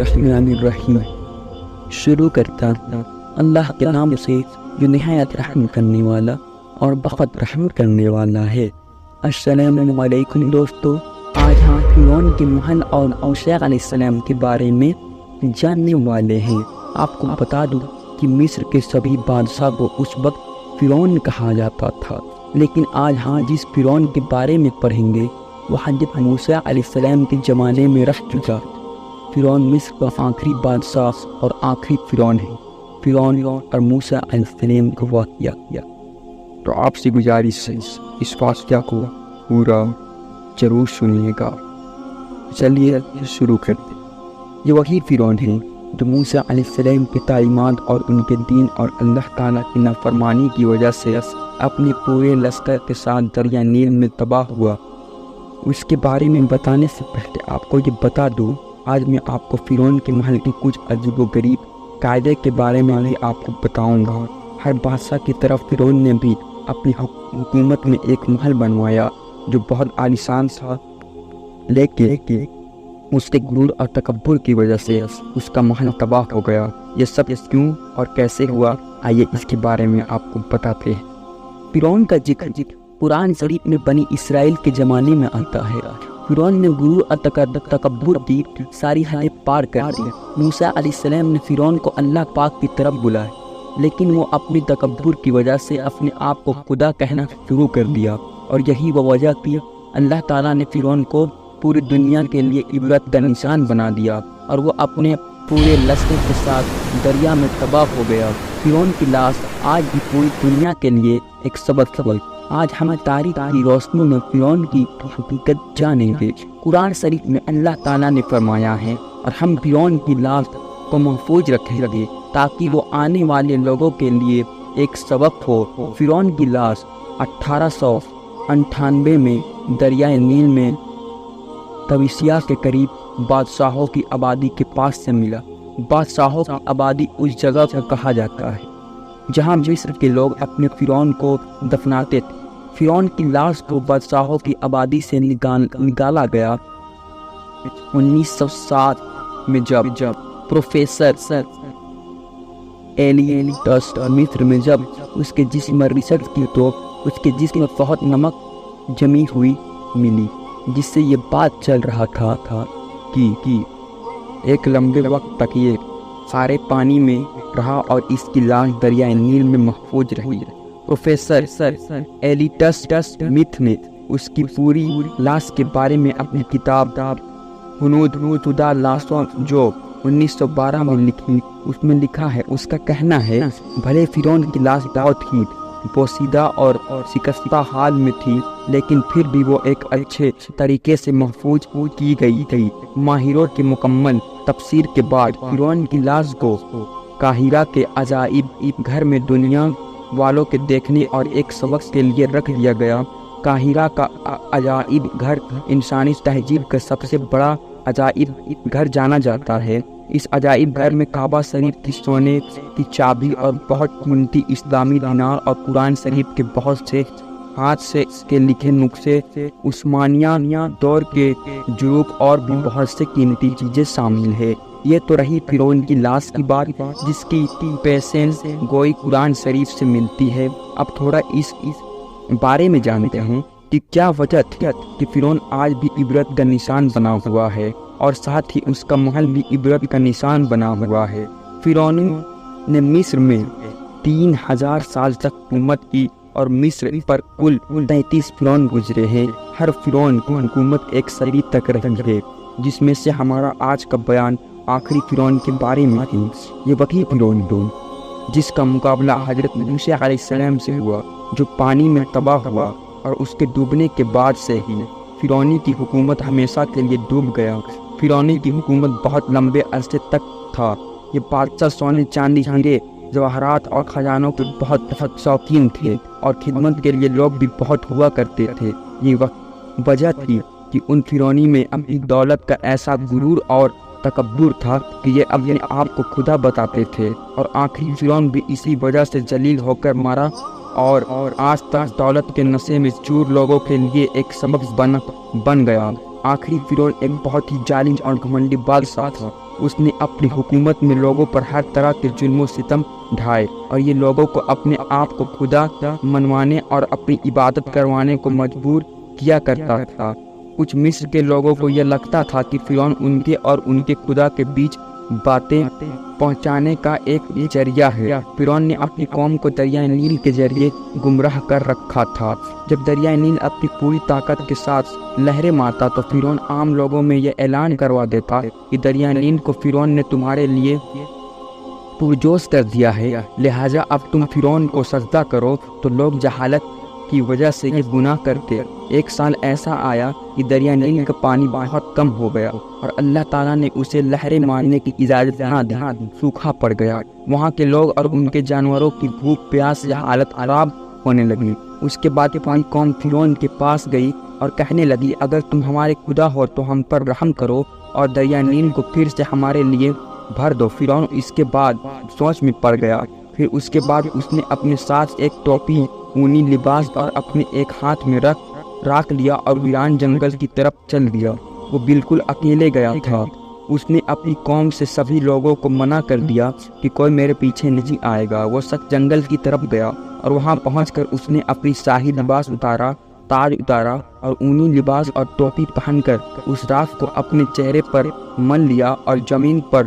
الرحمن الرحیم۔ شروع کرتا اللہ کے نام سے جو نہایت رحم کرنے والا اور بہت رحم کرنے والا ہے۔ السلام علیکم دوستو، آج ہم فرعون کے محل اور موسیٰ علیہ السلام کے بارے میں جاننے والے ہیں۔ آپ کو بتا دوں کہ مصر کے سبھی بادشاہ کو اس وقت فرعون کہا جاتا تھا، لیکن آج جس فرعون کے بارے میں پڑھیں گے وہ حضرت موسیٰ علیہ السلام کے زمانے میں رہ چکا۔ فرعون مصر کا آخری بادشاہ اور آخری فرعون ہے۔ فرعون اور موسیٰ علیہ السلام کو واقعہ کیا۔ تو آپ سے گزارش ہے اس واقعہ کو پورا ضرور سنیے گا۔ چلیے شروع کرتے۔ یہ وہی فرعون ہے جو موسیٰ علیہ السلام کی تعلیمات اور ان کے دین اور اللہ تعالیٰ کی نافرمانی کی وجہ سے اپنے پورے لشکر کے ساتھ دریا نیل میں تباہ ہوا۔ اس کے بارے میں بتانے سے پہلے آپ کو یہ بتا دوں، آج میں آپ کو فرعون کے محل کے کچھ عجیب و غریب قاعدے کے بارے میں بھی آپ کو بتاؤں گا۔ ہر بادشاہ کی طرف فرعون نے بھی اپنی حکومت میں ایک محل بنوایا جو بہت عالیشان تھا، لیکن اس کے غرور اور تکبر کی وجہ سے اس کا محل تباہ ہو گیا۔ یہ سب کیوں اور کیسے ہوا، آئیے اس کے بارے میں آپ کو بتاتے ہیں۔ فرعون کا ذکر قرآن شریف میں بنی اسرائیل کے زمانے میں آتا ہے۔ فرعون نے غرور اور تکبر کی ساری حدیں پار کر دی۔ موسیٰ علیہ السلام نے فرعون کو اللہ پاک کی طرف بلایا، لیکن وہ اپنی تکبر کی وجہ سے اپنے آپ کو خدا کہنا شروع کر دیا، اور یہی وہ وجہ تھی اللہ تعالیٰ نے فرعون کو پوری دنیا کے لیے عبرت کا نشان بنا دیا، اور وہ اپنے پورے لشکر کے ساتھ دریا میں تباہ ہو گیا۔ فرعون کی لاش آج بھی پوری دنیا کے لیے ایک سبق ہے۔ آج ہم تاریخ کی روشنی میں فرعون کی حقیقت جانیں گے۔ قرآن شریف میں اللہ تعالیٰ نے فرمایا ہے، اور ہم فرعون کی لاش کو محفوظ رکھیں گے تاکہ وہ آنے والے لوگوں کے لیے ایک سبق ہو۔ فرعون کی لاش 1898 میں دریائے نیل میں طبسیہ کے قریب بادشاہوں کی آبادی کے پاس سے ملا۔ بادشاہوں کی آبادی اس جگہ کو کہا جاتا ہے جہاں مصر کے لوگ اپنے فرعون کو دفناتے تھے۔ فرعون کی لاش کو بادشاہوں کی آبادی سے نکالا گیا 1907 میں، جب پروفیسر ایلیٹس مصر میں جب اس کے جسم پر ریسرچ کی تو اس کے جسم میں بہت نمک جمی ہوئی ملی، جس سے یہ بات چل رہا تھا کہ ایک لمبے وقت تک یہ سارے پانی میں رہا اور اس کی لاش دریائے نیل میں محفوظ رہی۔ پروفیسر ایلیٹس متھ نے اس کی پوری لاش کے بارے میں اپنی کتاب ہنود شدہ لاشوں جو 1912 میں لکھی، اس میں لکھا ہے، اس کا کہنا ہے بھلے فرعون کی لاش بہت ہی پوسیدہ اور شکستہ حال میں تھی، لیکن پھر بھی وہ ایک اچھے طریقے سے محفوظ کی گئی تھی۔ ماہروں کی مکمل تفسیر کے بعد فرعون کی لاش کو قاہرہ کے عجائب گھر میں دنیا والوں کے دیکھنے اور ایک سبق کے لیے رکھ دیا گیا۔ قاہرہ کا عجائب گھر انسانی تہذیب کا سب سے بڑا عجائب گھر جانا جاتا ہے۔ اس عجائب گھر میں کعبہ شریف کی سونے کی چابی اور بہت قیمتی اسلامی دینار اور قرآن شریف کے بہت سے ہاتھ سے کے لکھے نسخے، عثمانیہ دور کے جروق اور بھی بہت سے قیمتی چیزیں شامل ہیں۔ یہ تو رہی فرعون کی لاش کی بات، جس کی پیشن گوئی قرآن شریف سے ملتی ہے۔ اب تھوڑا اس بارے میں جانتے ہیں کہ کیا وجہ تھی کہ فرعون آج بھی عبرت کا نشان بنا ہوا ہے، اور ساتھ ہی اس کا محل بھی عبرت کا نشان بنا ہوا ہے۔ فرعون نے مصر میں 3000 سال تک حکومت کی، اور مصر پر کل 33 فرعون گزرے ہیں۔ ہر فرعون کی حکومت ایک صدی تک رہی ہے، جس میں سے ہمارا آج کا بیان آخری فرعون کے بارے میں ہے۔ یہ وہی فرعون جس کا مقابلہ حضرت موسیٰ علیہ السلام سے ہوا، جو پانی میں تباہ ہوا، اور اس کے ڈوبنے کے بعد سے ہی فرعونی کی حکومت ہمیشہ کے لیے ڈوب گیا۔ فرعونی کی حکومت بہت لمبے عرصے تک تھا۔ یہ بادشاہ سونے، چاندی، ہیرے، جواہرات اور خزانوں کے بہت شوقین تھے، اور خدمت کے لیے لوگ بھی بہت ہوا کرتے تھے۔ یہ وجہ تھی کہ ان فرعونی میں اپنی دولت کا ایسا غرور اور تکبر تھا کہ یہ اپنے آپ کو خدا بتاتے تھے، اور آخری فرعون بھی اسی وجہ سے ذلیل ہو کر مرا، اور آج تک دولت کے نشے میں چور لوگوں کے لیے ایک سبق بن گیا۔ آخری فرعون ایک بہت ہی ظالم اور گھمنڈی بادشاہ تھا۔ اس نے اپنی حکومت میں لوگوں پر ہر طرح کے ظلم و ستم ڈھائے اور یہ لوگوں کو اپنے آپ کو خدا منوانے اور اپنی عبادت کروانے کو مجبور کیا کرتا تھا۔ کچھ مصر کے لوگوں کو یہ لگتا تھا کہ فرعون ان کے اور ان کے خدا کے بیچ باتیں پہنچانے کا ایک ذریعہ ہے۔ فرعون نے اپنی قوم کو دریائے نیل کے ذریعے گمراہ کر رکھا تھا۔ جب دریائے نیل اپنی پوری طاقت کے ساتھ لہریں مارتا تو فرعون عام لوگوں میں یہ اعلان کروا دیتا کہ دریائے نیل کو فرعون نے تمہارے لیے پرجوش کر دیا ہے، لہٰذا اب تم فرعون کو سجدہ کرو۔ تو لوگ جہالت کی وجہ سے یہ گناہ کرتے۔ ایک سال ایسا آیا کہ دریائے نیل کا پانی بہت کم ہو گیا اور اللہ تعالیٰ نے اسے لہریں مارنے کی اجازت نہ دی، سوکھا پڑ گیا۔ وہاں کے لوگ اور ان کے جانوروں کی بھوک پیاس سے حالت خراب ہونے لگی۔ اس کے بعد قوم فرعون کے پاس گئی اور کہنے لگی، اگر تم ہمارے خدا ہو تو ہم پر رحم کرو اور دریائے نیل کو پھر سے ہمارے لیے بھر دو۔ فرعون اس کے بعد سوچ میں پڑ گیا۔ پھر اس کے بعد اس نے اپنے ساتھ ایک ٹوپی، اونی لباس اور اپنے ایک ہاتھ میں راکھ لیا اور ویران جنگل کی طرف چل دیا۔ وہ بالکل اکیلے گیا تھا۔ اس نے اپنی قوم سے سبھی لوگوں کو منع کر دیا کہ کوئی میرے پیچھے نہیں آئے گا۔ وہ سخت جنگل کی طرف گیا اور وہاں پہنچ کر اس نے اپنی شاہی لباس اتارا، تاج اتارا اور اونی لباس اور ٹوپی پہن کر اس راکھ کو اپنے چہرے پر مل لیا اور زمین پر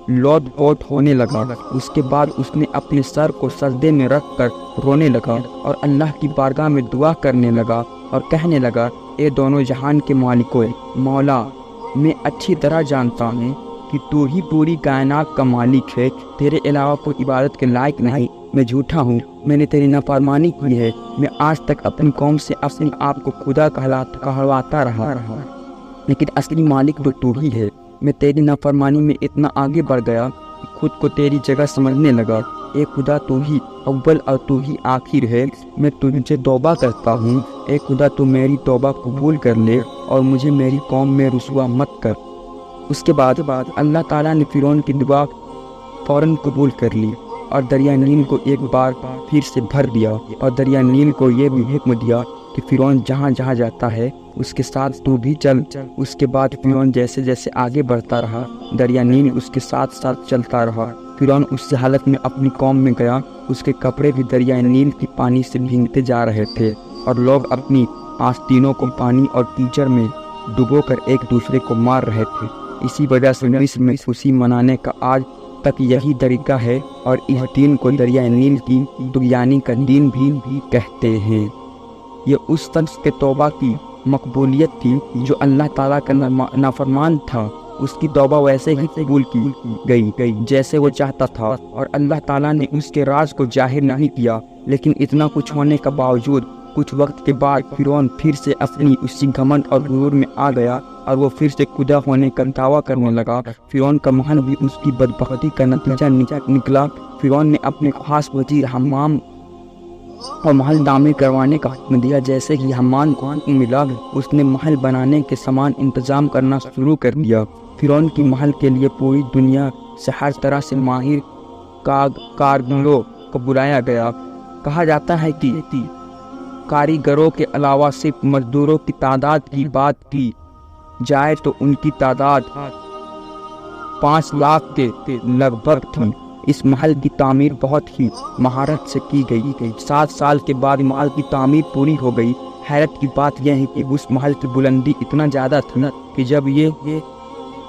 لوٹ پوٹ ہونے لگا۔ اس کے بعد اس نے اپنے سر کو سجدے میں رکھ کر رونے لگا اور اللہ کی بارگاہ میں دعا کرنے لگا اور کہنے لگا، اے دونوں جہان کے مالکو مولا، میں اچھی طرح جانتا ہوں کہ تو ہی پوری کائنات کا مالک ہے، تیرے علاوہ کوئی عبادت کے لائق نہیں۔ میں جھوٹا ہوں، میں نے تیری نافرمانی کی ہے۔ میں آج تک اپنی قوم سے اپنے آپ کو خدا کہلواتا رہا، لیکن اصلی مالک تو ہی ہے۔ میں تیری نافرمانی میں اتنا آگے بڑھ گیا کہ خود کو تیری جگہ سمجھنے لگا۔ اے خدا، تو ہی اول اور تو ہی آخر ہے۔ میں تجھے توبہ کرتا ہوں، اے خدا تو میری توبہ قبول کر لے اور مجھے میری قوم میں رسوا مت کر۔ اس کے بعد اللہ تعالیٰ نے فرعون کی دعا فوراً قبول کر لی اور دریائے نیل کو ایک بار پھر سے بھر دیا اور دریائے نیل کو یہ بھی حکم دیا کہ فرعون جہاں جہاں جاتا ہے اس کے ساتھ تو بھی چل۔ اس کے بعد فرعون جیسے جیسے آگے بڑھتا رہا، دریائے نیل اس کے ساتھ ساتھ چلتا رہا۔ فرعون اس حالت میں اپنی قوم میں گیا، اس کے کپڑے بھی دریائے نیل کی پانی سے بھیگتے جا رہے تھے اور لوگ اپنی آستینوں کو پانی اور کیچڑ میں ڈبو کر ایک دوسرے کو مار رہے تھے۔ اسی وجہ سے مصر میں خوشی منانے کا آج تک یہی طریقہ ہے اور اس دن کو دریائے نیل کی طغیانی کا دن بھی کہتے ہیں۔ یہ اس شخص کے توبہ کی مقبولیت تھی جو اللہ تعالیٰ کا نافرمان تھا۔ اس کی توبہ ویسے ہی قبول کی گئی جیسے وہ چاہتا تھا اور اللہ تعالیٰ نے اس کے راز کو ظاہر نہیں کیا۔ لیکن اتنا کچھ ہونے کا باوجود کچھ وقت کے بعد فرعون پھر سے اپنی اسی گھمنڈ اور غرور میں آ گیا اور وہ پھر سے خدا ہونے کا دعویٰ کرنے لگا۔ فرعون کا محل بھی اس کی بدبختی کا نتیجہ نکلا۔ فرعون نے اپنے خاص وزیر حمام اور محل تعمیر کروانے کا حکم دیا۔ جیسے ہی حمام کو ملا، اس نے محل بنانے کے سامان انتظام کرنا شروع کر دیا۔ فرعون کی محل کے لیے پوری دنیا سے ہر طرح سے ماہر کارگروں کو بلایا گیا۔ کہا جاتا ہے کہ کاریگروں کے علاوہ صرف مزدوروں کی تعداد کی بات کی جائے تو ان کی تعداد 5 لاکھ کے لگ بھگ تھی۔ اس محل کی تعمیر بہت ہی مہارت سے کی گئی۔ 7 سال کے بعد محل کی تعمیر پوری ہو گئی۔ حیرت کی بات یہ ہے کہ اس محل کی بلندی اتنا زیادہ تھی کہ جب یہ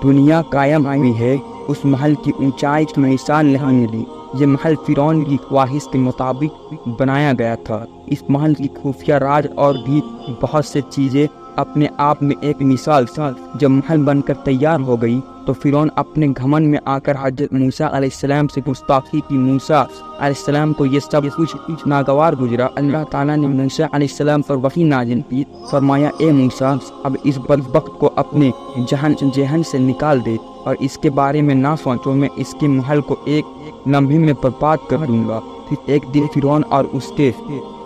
دنیا قائم ہوئی ہے اس محل کی اونچائی کی مثال نہیں ملی۔ یہ محل فرعون کی خواہش کے مطابق بنایا گیا تھا۔ اس محل کی خفیہ راز اور بھی بہت سے چیزیں اپنے آپ میں ایک مثال تھا۔ جب محل بن کر تیار ہو گئی تو فرعون اپنے گھمنڈ میں آ کر حضرت موسیٰ علیہ السلام سے گستاخی کی۔ موسیٰ علیہ السلام کو یہ سب کچھ ناگوار گزرا۔ اللہ تعالیٰ نے موسیٰ علیہ السلام پر وحی نازل کی، فرمایا، اے موسیٰ، اب اس بدبخت کو اپنے ذہن سے نکال دے اور اس کے بارے میں نہ سوچو، میں اس کے محل کو ایک لمحے میں برباد کر دوں گا۔ پھر ایک دن فرعون اور اس کے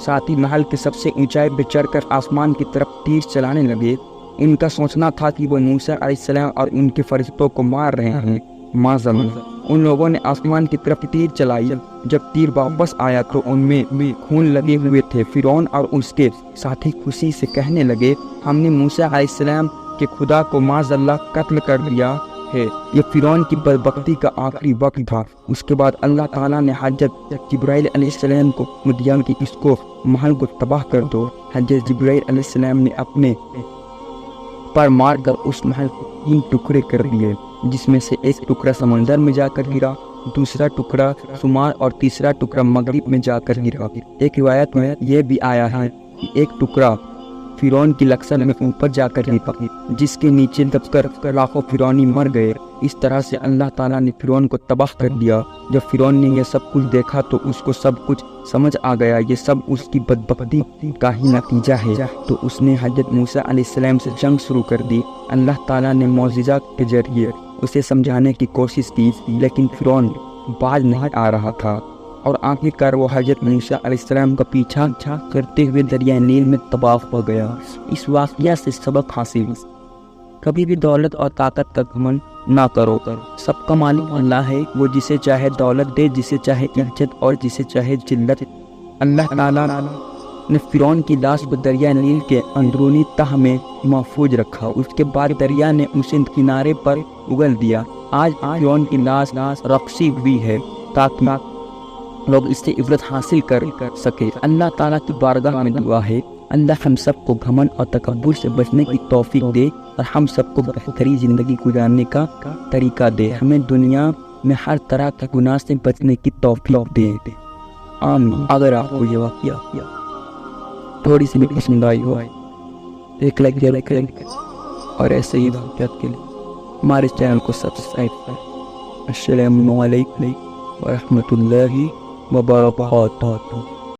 ساتھی محل کے سب سے اونچائی پہ چڑھ کر آسمان کی طرف تیر چلانے لگے۔ ان کا سوچنا تھا کہ وہ موسیٰ علیہ السلام اور ان کے فرشتوں کو مار رہے ہیں۔ معذاللہ ان لوگوں نے آسمان کی طرف تیر چلائی۔ جب تیر واپس آیا تو ان میں خون لگے ہوئے تھے۔ فرعون اور اس کے ساتھی خوشی سے کہنے لگے، ہم نے موسیٰ علیہ السلام کے خدا کو معذاللہ قتل کر دیا۔ ہے۔ یہ فرعون کی بدبختی کا آخری وقت تھا۔ اس کے بعد اللہ تعالیٰ نے حضرت جبرائیل علیہ السلام کو دیا کہ اس کو محل کو تباہ کر دو۔ حضرت جبرائیل علیہ السلام نے اپنے پر مار کر اس محل کو 3 ٹکڑے کر دیے، جس میں سے ایک ٹکڑا سمندر میں جا کر گرا، دوسرا ٹکڑا شمال اور تیسرا ٹکڑا مغرب میں جا کر گرا۔ ایک روایت میں یہ بھی آیا ہے کہ ایک ٹکڑا فرعون کی لکسر میں اوپر جا کر گرا، جس کے نیچے دب کر لاکھوں فرعونی مر گئے۔ اس طرح سے اللہ تعالیٰ نے فرعون کو تباہ کر دیا۔ جب فرعون نے یہ سب کچھ دیکھا تو اس کو سب کچھ سمجھ آ گیا، یہ سب اس کی بدبختی کا ہی نتیجہ ہے۔ تو اس نے حضرت موسیٰ علیہ السلام سے جنگ شروع کر دی۔ اللہ تعالیٰ نے معجزہ کے ذریعے اسے سمجھانے کی کوشش کی، لیکن فرعون باز نہیں آ رہا تھا، اور آخر کار وہ حضرت موسیٰ علیہ السلام کا پیچھا کرتے ہوئے دریائے نیل میں تباہ ہو گیا۔ اس واقعہ سے سبق حاصل: کبھی بھی دولت اور طاقت کا گھمنڈ نہ کرو۔ سب کا مالک اللہ ہے، وہ جسے چاہے دولت دے، جسے چاہے عزت اور جسے چاہے ذلت۔ اللہ تعالیٰ نے فرعون کی لاش کو دریائے نیل کے اندرونی تہہ میں محفوظ رکھا۔ اس کے بعد دریا نے اسے کنارے پر اگل دیا۔ آج فرعون کی لاش رقصی ہوئی ہے تاکہ لوگ اس سے عبرت حاصل کر سکے۔ اللہ تعالیٰ کی بارگاہ میں دعا ہے، اللہ ہم سب کو گھمنڈ اور تکبر سے بچنے کی توفیق دے، اور ہم سب کو بہترین زندگی گزارنے کا طریقہ دے۔ ہمیں دنیا میں ہر طرح کے گناہ سے بچنے کی توفیق دے، آمین۔ اگر آپ کو یہ واقعہ تھوڑی سی بھی پسند آئی ہو، ایک لائک ضرور کریں، اور ایسے ہی واقعات کے لیے ہمارے چینل کو سبسکرائب کریں۔ السلام علیکم ورحمۃ اللہ وبرکاتہ۔